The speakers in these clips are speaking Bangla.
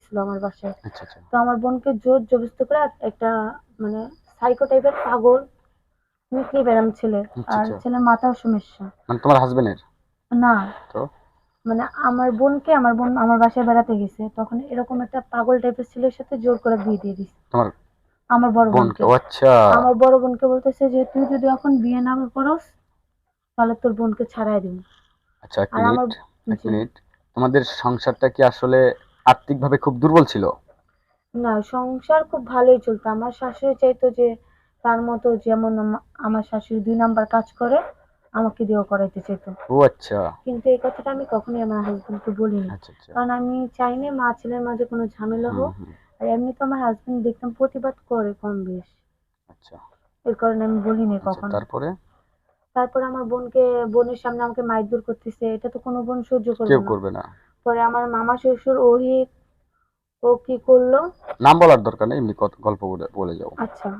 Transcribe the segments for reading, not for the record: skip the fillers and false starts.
আসছিল আমার বাসায়। আচ্ছা আচ্ছা তো আমার বোনকে জোর জবরদস্তি করে একটা মানে সাইকো টাইপের পাগল মিকলি ব্যারাম ছেলে, আচ্ছা আর আচ্ছা ছেলের মাথাও সমস্যা। মানে তোমার হাজবেন্ডের? না, তো মানে আমার বোন আমার বাসায় বেড়াতে গেছে, তখন এরকম একটা পাগল টাইপের ছেলের সাথে জোর করে বিয়ে দিয়ে দিছে তোমার আমার বড় বোনকে? বোনকে। ও আচ্ছা। আমার বড় বোনকে বলতেছে যে তুই যদি এখন বিয়ে না করস তাহলে তোর বোনকে ছাড়াই দিবি। আচ্ছা এক আর আমার, মিনিট, এক জি, মিনিট। তোমাদের সংসারটা কি আসলে আর্থিকভাবে খুব দুর্বল ছিল? না সংসার খুব ভালোই চলতো। আমার শাশুড়ি চাইতো যে তার মতো যেমন আমার শাশুড়ি ২ নাম্বার কাজ করে আমাকে দিয়েও করাইতে চাইতো। ও আচ্ছা কিন্তু এই কথাটা আমি কখনোই আমার হাজবেন্ডকে বলিনি। আচ্ছা আচ্ছা। কারণ আমি চাইনি মা ছেলের মাঝে কোনো ঝামেলা হুম হোক। হুম। আর এমনি তো আমার হাজবেন্ড দেখতাম প্রতিবাদ করে কম বেশ, আচ্ছা এর কারণে আমি বলিনি আচ্ছা কখনো। তারপরে? তারপর আমার বোনের সামনে আমাকে মারধর করতেছে, এটা তো কোনো বোন সহ্য কেউ করবে না। করবে না। পরে আমার মামা শ্বশুর ও কি করলো, নাম বলার দরকার নেই, এমনি গল্প বলে বলে যাও। আচ্ছা,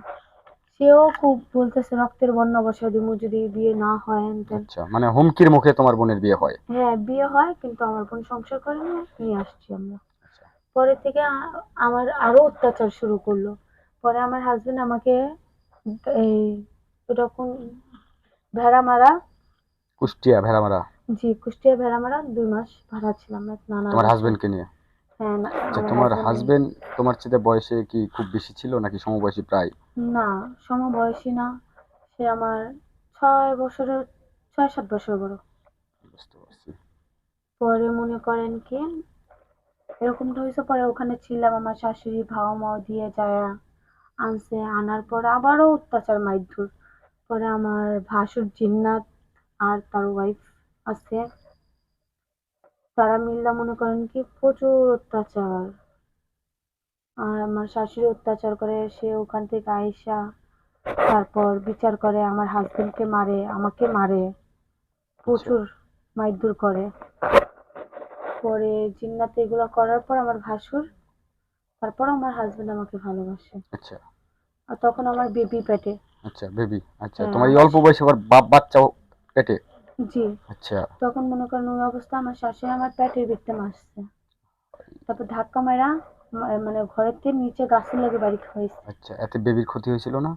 সেও খুব বলতেছে রক্তের বন্যা বসায় দিমু যদি বিয়ে না হয় হ্যান ত্যান। আচ্ছা মানে হুমকির মুখে তোমার বোনের বিয়ে হয়? হ্যাঁ বিয়ে হয়, কিন্তু আমার বোন সংসার করে নিয়ে আসছি আমরা। আচ্ছা পরে থেকে আমার আরো অত্যাচার শুরু করলো। পরে আমার হাজবেন্ড আমাকে এই এরকম ভেড়ামারা, কুষ্টিয়া ভেড়ামারা? জি কুষ্টিয়া ভেড়ামারা ২ মাস ভাড়া ছিলাম এক নানার তোমার বাসায়। হাজবেন্ডকে নিয়ে? হ্যাঁ না, আচ্ছা আমার তোমার হাজবেন্ড নেই। হাজবেন্ড তোমার চেয়ে বয়সে কি খুব বেশি ছিল নাকি সমবয়সী প্রায়? না, সমবয়সী না। সে আমার ৬ বছরের, ৬-৭ বছর বড়। বুঝতে পারছি। পরে মনে করেন কি এরকমটা হয়েছে, পরে ওখানে ছিলাম আমার শাশুড়ি ভাও মাও দিয়ে যায় আনছে, আনার পর আবারও অত্যাচার মাইধুর। পরে আমার ভাসুর জিন্নাত আর তার ওয়াইফ আছে, তারা মিল্লা মনে করেন কি প্রচুর অত্যাচার। আর আমার শাশুড়ি অত্যাচার করে, সে ওখান থেকে আইসা তারপর বিচার করে আমার হাজবেন্ডকে মারে, আমাকে মারে, আচ্ছা প্রচুর মারধর করে। পরে জিন্নাত এগুলো করার পর আমার ভাসুর, তারপর আমার হাজবেন্ড আমাকে ভালোবাসে। আচ্ছা আর তখন আমার বেবি পেটে। আচ্ছা বেবি। আচ্ছা হ্যাঁ তোমার এই আমার, অল্প বয়সে আবার বাচ্চাও পেটে? জি, আচ্ছা। তখন মনে করেন ওই অবস্থা আমার শাশুড়ি আমার পেটের ভিতরে মারছে। তারপর ধাক্কা মারা মানে ঘরের থেকে নিচে গাছের লাগে বাড়ি খাওয়াইছে। আচ্ছা এতে বেবির ক্ষতি হয়েছিল না?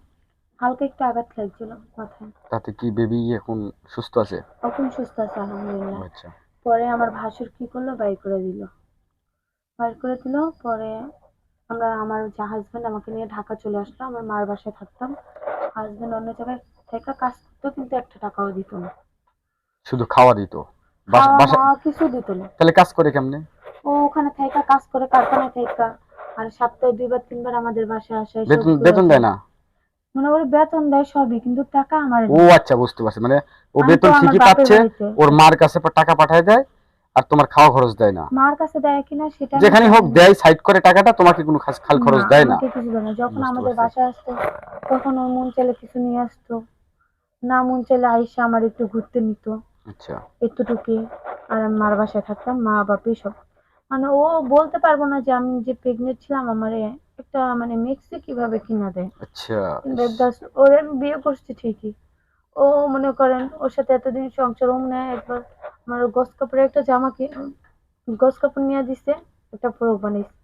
হালকা একটু আঘাত লাগছিল মাথায়। তাতে কি বেবি এখন সুস্থ আছে? এখন সুস্থ আছে ও আলহামদুলিল্লাহ। আচ্ছা। পরে আমার ভাসুর কি করলো, বাইর করে দিল। বাইর করে দিল। পরে আমার যে হাজবেন্ড আমাকে নিয়ে ঢাকা চলে আসলো, আমার মার বাসায় থাকতাম। হাজবেন্ড অন্য জায়গায় থেকে কাজ করতো, কিন্তু একটা টাকাও দিত না। শুধু খাওয়া দিত? খাওয়া বাসায়? মাওয়া কিছু দিত না। তাহলে কাজ করে কেমনে? ও ওখানে থাইকা কাজ করে কারখানায় থাইকা, আর সপ্তাহে ২ বার ৩ বার আমাদের বাসায় আসে, এসব বেতন ঘুরে বেতন দেয় যায়। না? মনে করি বেতন দেয় সবই, কিন্তু টাকা আমারে ও দেয় না। আচ্ছা বুঝতে পারছি, মানে ও আমি তো বেতন আমার ঠিকই বাপের পাচ্ছে, বাড়িতে ওর মার থাকি। কাছে টাকা পাঠায় দেয়, আর তোমার খাওয়া খরচ দেয় না? মার কাছে দেয় কিনা সেটা আমি যেখানে হোক জানি না। দেয়, সাইড করে টাকাটা, তোমাকে কোনো খাল খরচ না, দেয় না? আমাকে কিছু দেয় না। যখন বুঝতে আমাদের পারছি। বাসায় আসতো তখন ওর মন চাইলে কিছু নিয়ে আসতো, না মন চাইলে আইসা আমার একটু ঘুরতে নিত, আচ্ছা এতটুকুই। আর আমি মার বাসায় থাকতাম, মা বাপি সব। মানে ও বলতে পারবো না যে আমি যে প্রেগনেন্ট ছিলাম আমারে একটা মানে মিক্সি কিভাবে কিনা দেয়। আচ্ছা। কিন্তু ইস, ওরে আমি বিয়ে করছি ঠিকই। ও মনে করেন ওর সাথে এতদিন সংসার, ও মনে হয় একবার আমার গস কাপড়ের একটা গস কাপড় নিয়ে দিছে, একটা ফ্রক বানাইছে,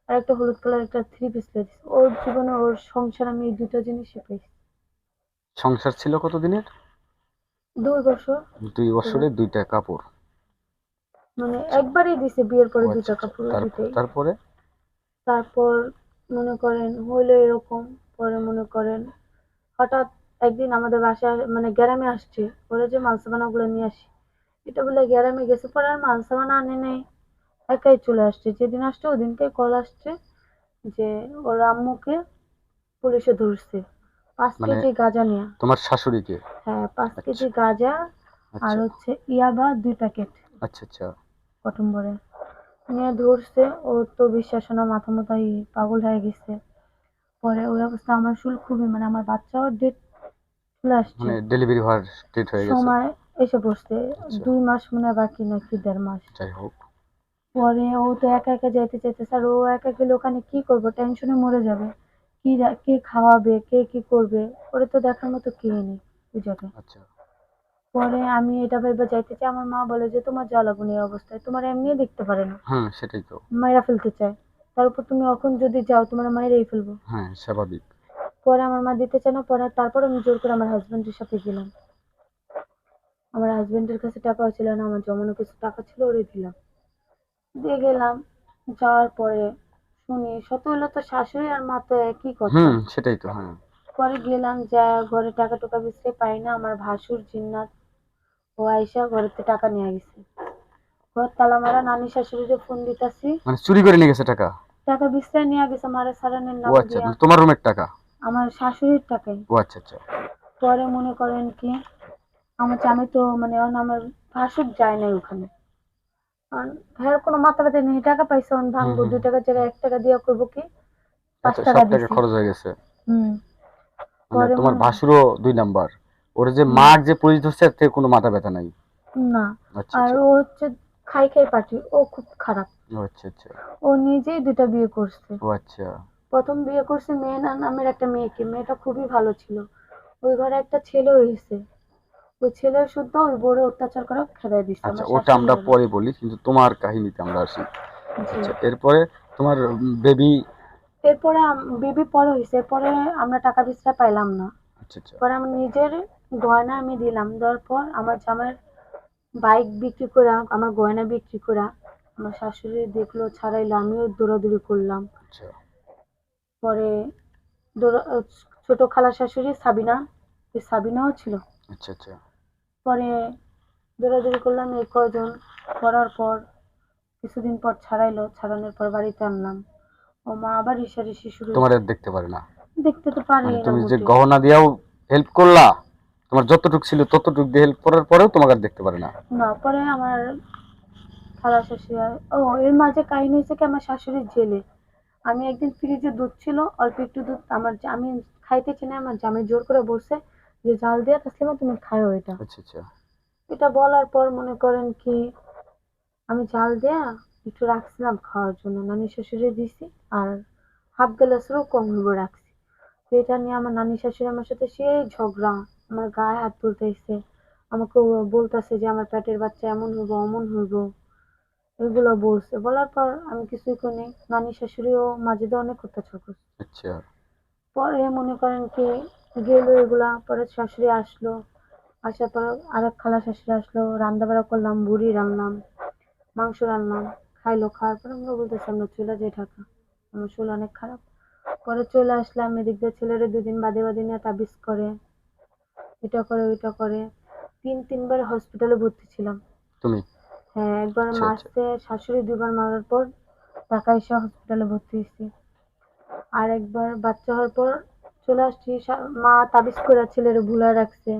আর একটা হলুদ কালার একটা 3 পিস দিছে। ওর জীবনে ওর সংসার আমি এই দুটো জিনিসই পাইছি। সংসার ছিল কতদিনের? 2 বছর। 2 বছরে 2টা কাপড়? মানে আচ্ছা। একবারই দিছে বিয়ের ও পরে আচ্ছা 2টা আচ্ছা কাপড়, তারপরে দুইটাই। তারপরে? তারপর মনে করেন হইলো এরকম। পরে মনে করেন হঠাৎ একদিন আমাদের বাসায় মানে গ্রামে আসছে, বলে যে মালসামানা গুলো নিয়ে আসি। এটা বলে গ্রামে গেছে, পরে আর মালসামানা আনে নাই, একাই চলে আসছে। যেদিন আসছে ওদিনকে কল আসছে যে ওর আম্মুকে পুলিশে ধরছে পাঁচ মানে কেজি গাঁজা নিয়ে। তোমার শাশুড়িকে? হ্যাঁ, 5 কেজি আচ্ছা গাঁজা আর আচ্ছা হচ্ছে ইয়াবা 2 প্যাকেট আচ্ছা আচ্ছা। কটন বড়ে নিয়ে ধরছে। ওর তো বিশ্বাস হয় না, মাথা মতাই পাগল হয়ে গেছে। পরে ওই অবস্থা, আমার শুল খুবই মানে আমার বাচ্চাও ডেট চলে আসছে, মানে ডেলিভারি হওয়ার ডেট হয়ে গেছে? সময় এসে পড়ছে। আচ্ছা 2 মাস মনে হয় বাকি, নাকি 1.5 মাস। যাই হোক। পরে ও তো একা একা যাইতে চাইতে, স্যার ও একা গেলে ওখানে কি করবো, টেনশনে মরে যাবে। কে খাওয়াবে, কে কি করবে, ওরে তো দেখার মতো কেউ নেই ওই জায়গায়। আচ্ছা। পরে আমি এটা ভেবে যাইতে চাই, আমার মা বলে যে তোমার জ্বালাবো না এই অবস্থায়, তোমার এমনি দেখতে পারে না, হুম সেটাই তো। মাইরা ফেলতে চায়। তারপর তুমি এখন যদি যাও তোমার মায়েরাই ফেলবো। হ্যাঁ, স্বাভাবিক। পরে আমার মা দিতে চায় না, পরে তারপর আমি জোর করে আমার হাজবেন্ডের সাথে গেলাম। আমার হাজবেন্ডের কাছে টাকাও ছিল না, আমার জমানো কিছু টাকা ছিল ওরে দিলাম, দিয়ে গেলাম। যাওয়ার পরে শুনি সত হইলো তো শাশুড়ি আর মা তো একই কথা। সেটাই তো, হ্যাঁ। পরে গেলাম, যা ঘরে টাকা টুকা বেচতে পাই না, আমার ভাসুর জিন্নাত ও আইসা ঘরেতে টাকা নিয়ে গেছে। ঘর তালা মারা, নানি শাশুড়িরে ফোন দিতাছি, মানে চুরি করে নিয়ে গেছে টাকা? টাকা বিস্তায় নিয়ে গেছে মারা সারানের ও নাম আচ্ছা, দিয়া। মানে তোমার রুমের টাকা? আমার শাশুড়ির টাকাই। ও আচ্ছা আচ্ছা। পরে মনে করেন কি, আমার জামাই তো মানে আমার ভাসুর যায় নাই ওখানে, কারণ হ্যাঁ কোনো মাথা ব্যথা নেই, টাকা পাইছে ভাঙবো, 2 টাকার জায়গায় 1 টাকা দিয়ে করবো কি, পাঁচ আচ্ছা, টাকা সব টাকা দিছি। খরচ হয়ে গেছে। হম। মানে পরে তোমার ভাসুরও 2 নাম্বার, ওর যে হুম, মার যে পুলিশ ধরছে এর থেকে কোনো মাথা ব্যথা নাই? না। আচ্ছা আর আচ্ছা। ও হচ্ছে খাই খাই পার্টি, ও খুব খারাপ। ও আচ্ছা আচ্ছা। ও নিজেই 2টা বিয়ে করছে। ও আচ্ছা। প্রথম বিয়ে করছে মেহেনা নামের একটা মেয়েকে, মেয়েটা খুবই ভালো ছিল। ওই ঘরে একটা ছেলে হয়েছে, ওই ছেলের শুদ্ধ ওই বউরে অত্যাচার করে খেদাই দিচ্ছে আচ্ছা, আমার ওটা শাশুড়ি আমরা আর। পরে বলি, কিন্তু তোমার কাহিনীতে আমরা আসি। জি। আচ্ছা, এরপরে তোমার বেবি? এরপরে বেবি পরে হয়েছে, পরে আমরা টাকা পয়সা পাইলাম না। আচ্ছা আচ্ছা। পরে আমি নিজের গয়না আমি দিলাম, দেওয়ার পর আমার জামাইয়ের বাইক বিক্রি করে, আমার গয়না বিক্রি করে আমার শাশুড়ি দেখলো, ছাড়াইলো, আমিও দৌড়াদৌড়ি করলাম। আচ্ছা পরে ছোট খালা শাশুড়ি সাবিনা, এই সাবিনাও ছিল। আচ্ছা। আচ্ছা পরে দৌড়াদৌড়ি করলাম এই কয়জন, করার পর কিছুদিন পর ছাড়াইলো, ছাড়ানোর পর বাড়িতে আনলাম। ও মা আবার রেষারেষি শুরু তোমার হয়েছে। আর দেখতে পারে না? দেখতে তো পারি মানে না তুমি যে মোটে। গহনা দিয়াও হেল্প করলা, তোমার যতটুক ছিল ততটুক দিয়ে হেল্প করার পরেও তোমাকে আর দেখতে পারে না? না, পরে আমার খালা শাশুড়ি ও এর মাঝে কাহিনী হয়েছে কি, আমার শাশুড়ির জেলে। আমি একদিন ফ্রিজে দুধ ছিল, অল্প একটু দুধ, আমি খাইতেছি না, আমার জামাই জোর করে বলছে যে জাল দিয়া তাসলিমা তুমি খাও এটা। আচ্ছা আচ্ছা। এটা বলার পর মনে করেন কি, আমি জাল দেয়া একটু রাখছিলাম খাওয়ার জন্য, নানি শ্বশুরে দিছি, আর হাফ গ্লাসেরও কম হইব রাখছি। তো এটা নিয়ে আমার নানি শাশুড়ি আমার সাথে সেই ঝগড়া, আমার গায়ে হাত তুলতেছে, আমাকে বলতেছে যে আমার পেটের বাচ্চা এমন হইব অমন হইব, এগুলো বলছে। বলার পর আমি কিছুই করি নাই, নানি শাশুড়িও মাঝে দিয়ে অনেক অত্যাচার করছে। আচ্ছা পরে মনে করেন কি গেল এগুলা, পরে শাশুড়ি আসলো, আসার পর আরেক খালা শাশুড়ি আসলো, রান্না বাড়া করলাম, বুড়ি রান্নাম, মাংস রান্নাম, খাইলো। খাওয়ার পর আমরা বলতেছি আমরা চলে যাই ঢাকা, আমার শরীর অনেক খারাপ। পরে চলে আসলাম, এদিক দিয়ে ছেলেরা 2 দিন বাদে বাদে নিয়ে তাবিজ করে, এটা করে ওইটা করে, 3-3 বার হসপিটালে ভর্তি ছিলাম। তুমি? হ্যাঁ, একবার আচ্ছা আচ্ছা। মারছে শাশুড়ি, 2 বার মারার পর ঢাকা এসে হসপিটালে ভর্তি হয়েছি। আর একবার বাচ্চা হওয়ার পর চলে আসছি, মা তাবিজ করে ছেলেরে ভুলায় রাখছে,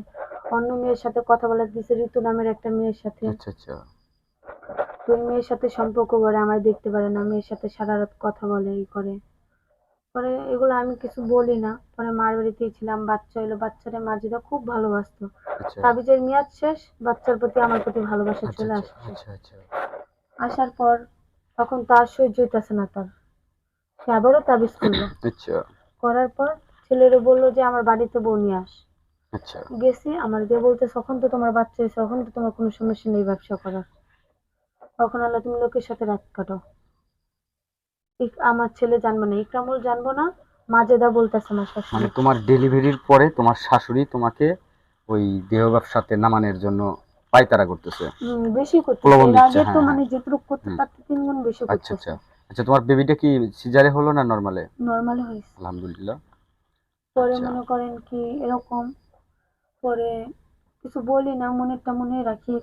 অন্য মেয়ের সাথে কথা বলে দিছে, ঋতু নামের একটা মেয়ের সাথে। আচ্ছা আচ্ছা। তো ওই মেয়ের সাথে সম্পর্ক করে, আমায় দেখতে পারে না, মেয়ের সাথে সারা রাত কথা বলে, এই করে। পরে এগুলো আমি কিছু বলি না। পরে মার বাড়িতেই ছিলাম, বাচ্চা হইলো, বাচ্চারে মাঝিদা খুব ভালোবাসতো। আচ্ছা তাবিজের মেয়াদ শেষ, বাচ্চার প্রতি আমার প্রতি ভালোবাসা আচ্ছা। চলে আচ্ছা আসছে। আচ্ছা। আচ্ছা আসার পর তখন তার সহ্য হইতেছে না তার, সে আবারও তাবিজ করলো। আচ্ছা। করার পর ছেলেরে বললো যে আমার বাড়িতে বউ নিয়ে আস। আচ্ছা গেছি, আমার দিয়ে বলতেছে এখন তো তোমার বাচ্চা হয়েছে, এখন তো তোমার কোনো সমস্যা নেই ব্যবসা করার, তখন আল্লাহ তুমি লোকের সাথে রাত কাটো। আমার ছেলে জানবো না, ইকরামুল জানবো না, মাজেদা বলতেছে আমার মানে শাশুড়ি। তোমার ডেলিভারির পরে তোমার শাশুড়ি তোমাকে ওই দেহ ব্যবসাতে নামানোর জন্য পায়তারা করতেছে, বেশি করতেছে, প্রলোভন এর দিচ্ছে? আগে তো হ্যাঁ হ্যাঁ। মানে যেটুকু করতে হুম। তার 3 গুণ বেশি আচ্ছা করতেছে। আচ্ছা। আচ্ছা, তোমার বেবিটা কি সিজারে হলো না নরমালে? নর্মালি হয়েছে। আলহামদুলিল্লাহ। পরে আচ্ছা মনে করেন কি এরকম, পরে কিছু বলি না, মনেরটা মনে রাখি।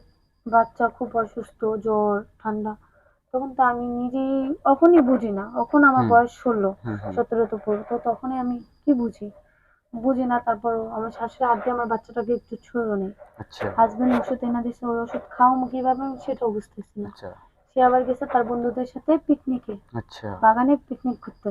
বাচ্চা খুব অসুস্থ, জ্বর ঠান্ডা, তখন তো আমি নিজেই তখনই বুঝি না, তখন আমার হুম বয়স 16 হুম হুম। 17 তো পড়ো, তো তখনই আমি কি বুঝি, বুঝি না। তারপর আমার শাশুড়ি হাত দিয়ে আমার বাচ্চাটাকে একটু ছুঁয়েও নেই। আচ্ছা হাজবেন্ড ওষুধ এনে দিছে, ওই ওষুধ খাওয়াবো কিভাবে আমি সেটাও বুঝতেছি না। আচ্ছা। সে আবার গেছে তার বন্ধুদের সাথে পিকনিকে, আচ্ছা। বাগানে পিকনিক করতে।